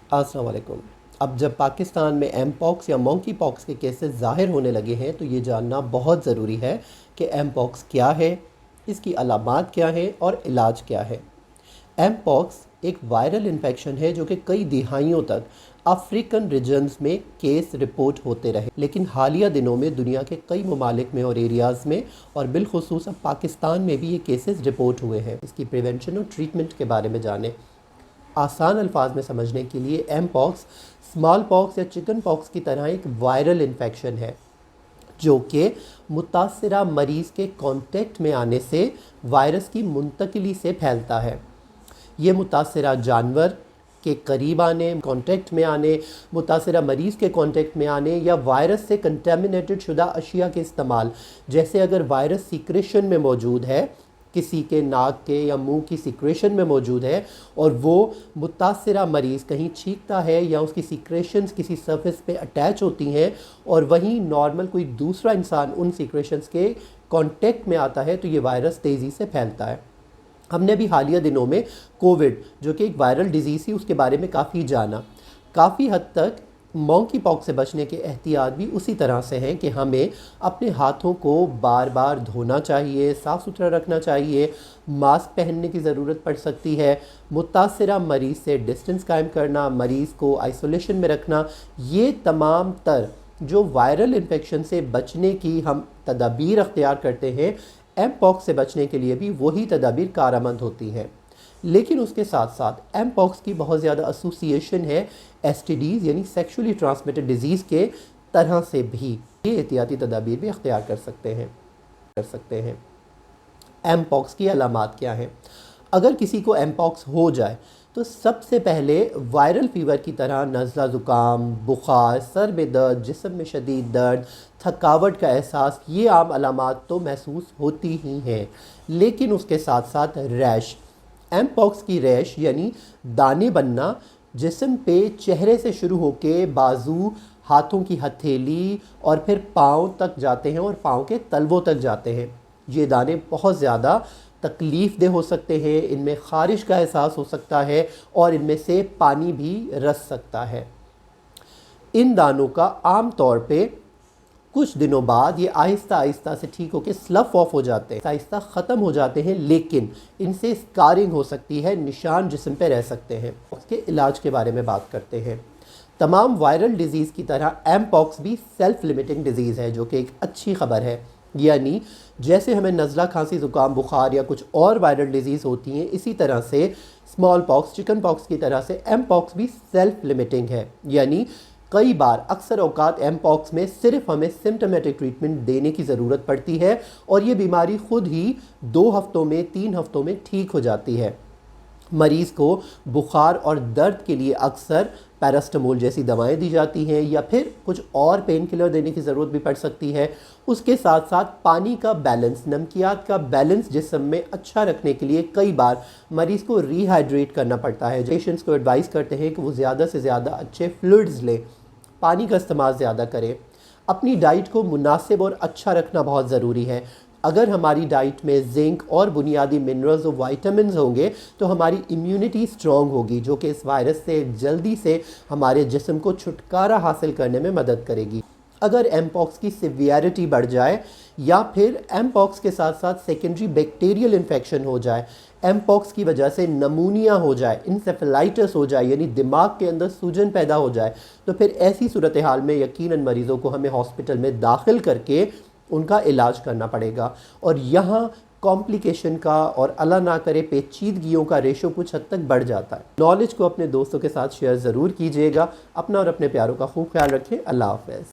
अस्सलाम वालेकुम। अब जब पाकिस्तान में एम पॉक्स या मॉन्की पॉक्स के केसेस ज़ाहिर होने लगे हैं तो ये जानना बहुत ज़रूरी है कि एम पॉक्स क्या है, इसकी अलामात क्या हैं और इलाज क्या है। एम पॉक्स एक वायरल इन्फेक्शन है जो कि कई दिहाइयों तक अफ्रीकन रीजन्स में केस रिपोर्ट होते रहे, लेकिन हालिया दिनों में दुनिया के कई ममालिक में और एरियाज़ में और बिलखुसूस अब पाकिस्तान में भी ये केसेस रिपोर्ट हुए हैं। इसकी प्रिवेंशन और ट्रीटमेंट के बारे में जानें। आसान अल्फाज में समझने के लिए एम पॉक्स स्मॉल पॉक्स या चिकन पॉक्स की तरह एक वायरल इन्फेक्शन है जो कि मुतासरा मरीज़ के कांटेक्ट में आने से वायरस की मुंतकिली से फैलता है। ये मुतासरा जानवर के करीब आने, कांटेक्ट में आने, मुतासरा मरीज़ के कांटेक्ट में आने या वायरस से कंटेमिनेटेड शुदा अशिया के इस्तेमाल, जैसे अगर वायरस सीक्रेशन में मौजूद है, किसी के नाक के या मुंह की सीक्रेशन में मौजूद है और वो मुतासरा मरीज़ कहीं छींकता है या उसकी सीक्रेशंस किसी सरफेस पे अटैच होती हैं और वहीं नॉर्मल कोई दूसरा इंसान उन सीक्रेशंस के कांटेक्ट में आता है तो ये वायरस तेज़ी से फैलता है। हमने भी हालिया दिनों में कोविड, जो कि एक वायरल डिजीज़ थी, उसके बारे में काफ़ी जाना। काफ़ी हद तक मॉन्की पॉक्स से बचने के एहतियात भी उसी तरह से हैं कि हमें अपने हाथों को बार बार धोना चाहिए, साफ़ सुथरा रखना चाहिए, मास्क पहनने की ज़रूरत पड़ सकती है, मुतासरा मरीज़ से डिस्टेंस कायम करना, मरीज़ को आइसोलेशन में रखना, ये तमाम तर जो वायरल इन्फेक्शन से बचने की हम तदाबीर अख्तियार करते हैं, एम पॉक्स से बचने के लिए भी वही तदाबीर कारआमद होती हैं। लेकिन उसके साथ साथ एम पॉक्स की बहुत ज़्यादा एसोसिएशन है एसटीडीज़ यानी सेक्शुअली ट्रांसमिटेड डिजीज़ के तरह से भी। ये एहतियाती तदाबीर भी अख्तियार कर सकते हैं। एम पॉक्स की अलामात क्या हैं? अगर किसी को एम पॉक्स हो जाए तो सबसे पहले वायरल फ़ीवर की तरह नज़ला ज़ुकाम, बुखार, सर में दर्द, जिस्म में शदीद दर्द, थकावट का एहसास, ये आम अलामात तो महसूस होती ही हैं। लेकिन उसके साथ साथ रैश, एम पॉक्स की रैश यानी दाने बनना जिस्म पे चेहरे से शुरू होके बाजू, हाथों की हथेली और फिर पाँव तक जाते हैं और पाँव के तलवों तक जाते हैं। ये दाने बहुत ज़्यादा तकलीफ़ देह हो सकते हैं, इनमें ख़ारिश का एहसास हो सकता है और इनमें से पानी भी रस सकता है। इन दानों का आम तौर पे कुछ दिनों बाद ये आहिस्ता आहिस्ता से ठीक होकर स्लफ ऑफ हो जाते हैं, आहिस्ता ख़त्म हो जाते हैं, लेकिन इनसे स्कारिंग हो सकती है, निशान जिस्म पे रह सकते हैं। उसके इलाज के बारे में बात करते हैं। तमाम वायरल डिज़ीज़ की तरह एम पॉक्स भी सेल्फ लिमिटिंग डिज़ीज़ है, जो कि एक अच्छी ख़बर है। यानी जैसे हमें नज़ला, खांसी, ज़ुकाम, बुखार या कुछ और वायरल डिज़ीज़ होती हैं, इसी तरह से स्मॉल पॉक्स, चिकन पॉक्स की तरह से एम पॉक्स भी सेल्फ लिमिटिंग है। यानी कई बार अक्सर औकात एम पॉक्स में सिर्फ हमें सिम्टोमेटिक ट्रीटमेंट देने की ज़रूरत पड़ती है और ये बीमारी ख़ुद ही 2 हफ्तों में, 3 हफ्तों में ठीक हो जाती है। मरीज़ को बुखार और दर्द के लिए अक्सर पैरास्टामोल जैसी दवाएं दी जाती हैं या फिर कुछ और पेन किलर देने की ज़रूरत भी पड़ सकती है। उसके साथ साथ पानी का बैलेंस, नमकियात का बैलेंस जिस्म में अच्छा रखने के लिए कई बार मरीज़ को रीहाइड्रेट करना पड़ता है। पेशेंट्स को एडवाइस करते हैं कि वो ज़्यादा से ज़्यादा अच्छे फ्लूइड्स लें, पानी का इस्तेमाल ज़्यादा करें। अपनी डाइट को मुनासिब और अच्छा रखना बहुत ज़रूरी है। अगर हमारी डाइट में जिंक और बुनियादी मिनरल्स और विटामिन्स होंगे तो हमारी इम्यूनिटी स्ट्रॉन्ग होगी, जो कि इस वायरस से जल्दी से हमारे जिस्म को छुटकारा हासिल करने में मदद करेगी। अगर एम पॉक्स की सिवियरिटी बढ़ जाए या फिर एम पॉक्स के साथ साथ सेकेंडरी बैक्टीरियल इन्फेक्शन हो जाए, एम पॉक्स की वजह से नमूनिया हो जाए, इंसेफेलाइटिस हो जाए यानी दिमाग के अंदर सूजन पैदा हो जाए, तो फिर ऐसी सूरत हाल में यकीनन मरीज़ों को हमें हॉस्पिटल में दाखिल करके उनका इलाज करना पड़ेगा। और यहाँ कॉम्प्लिकेशन का और अल्लाह ना करे पेचीदगियों का रेशो कुछ हद तक बढ़ जाता है। नॉलेज को अपने दोस्तों के साथ शेयर ज़रूर कीजिएगा। अपना और अपने प्यारों का खूब ख्याल रखें। अल्लाह हाफ़िज़।